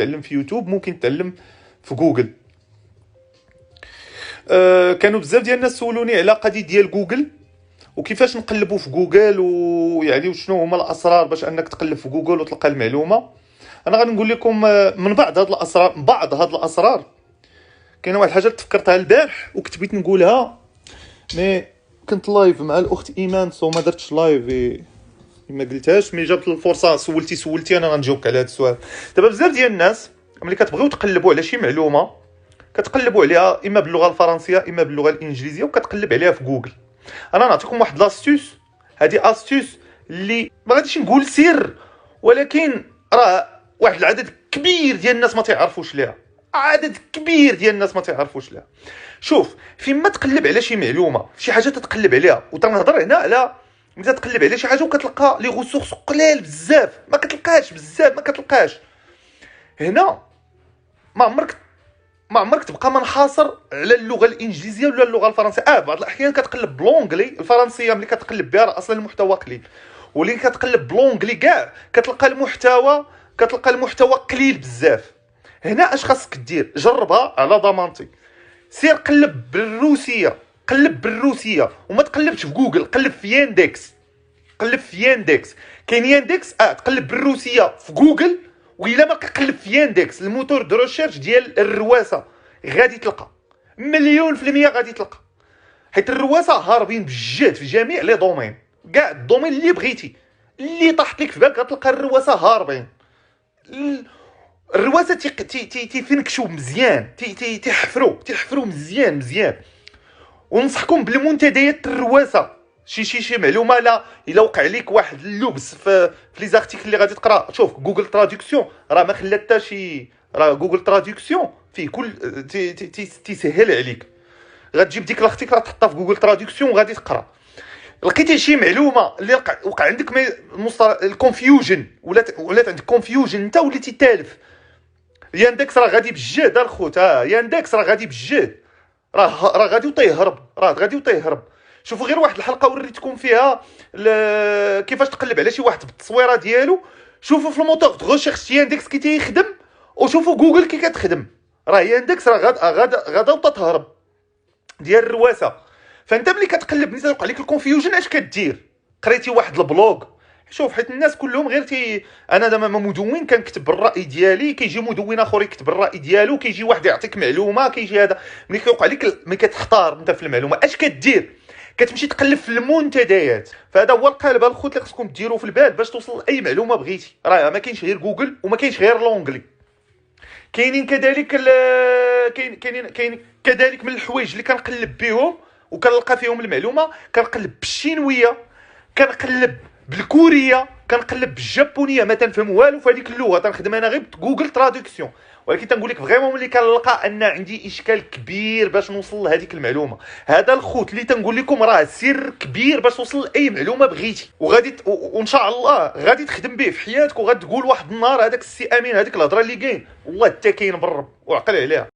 تتعلم في يوتيوب، ممكن تتعلم في جوجل. كانوا بزاف ديال الناس سولوني على قضيه ديال جوجل وكيفاش نقلبوا في جوجل، ويعني وشنو هما الاسرار باش انك تقلب في جوجل وتلقى المعلومه. انا غادي نقول لكم من بعض هاد الاسرار. كاينه واحد الحاجه تفكرتها البارح وكنت بغيت نقولها، مي كنت لايف مع الاخت ايمان سو ما درتش لايف، ما قلتهاش. مي جات الفرصه سولتي انا غنجاوبك على هذا السؤال. دابا بزاف ديال الناس ملي كتبغيو تقلبوا على شي معلومه كتقلبوا عليها اما باللغه الفرنسيه اما باللغه الانجليزيه وكتقلب عليها في جوجل. انا نعطيكم واحد لاستوس، هذه استوس اللي ما غاديش نقول سر، ولكن راه واحد العدد كبير ديال الناس ما تعرفوش ليها، عدد كبير ديال الناس ما تعرفوش ليها. شوف، فيما تقلب على شي معلومه، شي حاجه تتقلب عليها، وتنهضر هنا على ملي تقلب على شي حاجه وكتلقى لي غوسورس قلال بزاف، ما كتلقاش هنا. ما عمرك تبقى منحاصر على اللغه الانجليزيه ولا اللغه الفرنسيه. بعض الاحيان كتقلب بلونجلي. الفرنسيه ملي كتقلب بها اصلا المحتوى قليل، ولي كتقلب بلونجلي كاع كتلقى المحتوى قليل بزاف. هنا اش خاصك دير؟ جربها على ضمانتي. سير قلب بالروسيه وما تقلبش في جوجل، قلب في ياندكس. كاين ياندكس تقلب بالروسيه في جوجل، وإلا ما كقلب في ياندكس الموتور دو ريشيرش ديال الرواسه غادي تلقى 100% غادي تلقى، حيت الرواسه هاربين بجد في جميع لي دومين، كاع الدومين اللي بغيتي اللي طاحت لك في بالك غتلقى الرواسه هاربين. الرواسه تيفنكشوا مزيان، تيحفروا مزيان. وننصحكم بالمنتديات الرواسه. شي معلومه لا الا وقع لك واحد اللبس في لي زارتيكل اللي غادي تقرا. شوف جوجل تراديكسيون راه ما خلات حتى شي، راه جوجل تراديكسيون فيه كل تيسهل عليك. غتجيب ديك لاختيك راه تحطها في جوجل تراديكسيون وغادي تقرا. لقيتي شي معلومه اللي وقع عندك الكونفيوجن، ولات عندك كونفيوجن انت وليتي تالف، ياندكس راه غادي بجد الخوت. ياندكس راه غادي بجد، راه غادي وطيهرب. شوفوا غير واحد الحلقه وريتكم فيها كيفاش تقلب على شي واحد بالتصويره ديالو. شوفوا في الموتور دو ريشيرش ياندكس كي تيخدم، وشوفوا جوجل كي كتخدم. راه ياندكس راه غادا وتهرب ديال الرواسه. فانت ملي كتقلب ملي توقع لك الكونفيوجن اش كدير؟ قريتي واحد البلوغ. شوف، حيت الناس كلهم غير انا دابا مدون كنكتب الراي ديالي، كيجي مدون اخر يكتب الراي ديالو، كيجي واحد يعطيك معلومه، كيجي هذا. ملي كيوقع لك ملي كتختار انت في المعلومه اش كدير؟ كتمشي تقلب في المنتديات. فهذا هو القالب الخوت اللي خصكم ديروه في البال باش توصل لاي معلومه بغيتي. راه ما كاينش غير جوجل وما كاينش غير لونجلي. كاينين كذلك كاين كذلك من الحوايج اللي كنقلب بهم وكنلقى فيهم المعلومه. كنقلب بالشينويه، كنقلب بالكوريه، كنقلب بالجابونيه. ما تنفهم والو في هذيك اللغه، تنخدم انا غير جوجل تراديكسيون. ولكن تنقول لك فريمون ملي كنلقى ان عندي اشكال كبير باش نوصل لهذيك المعلومه، هذا الخوت اللي تنقول لكم راه سر كبير باش توصل لاي معلومه بغيتي، وغادي وان شاء الله غادي تخدم به في حياتك، وغادي تقول واحد النهار هذاك السي امين هذيك الهضره اللي كاين والله حتى كاين بالرب وعقل عليها.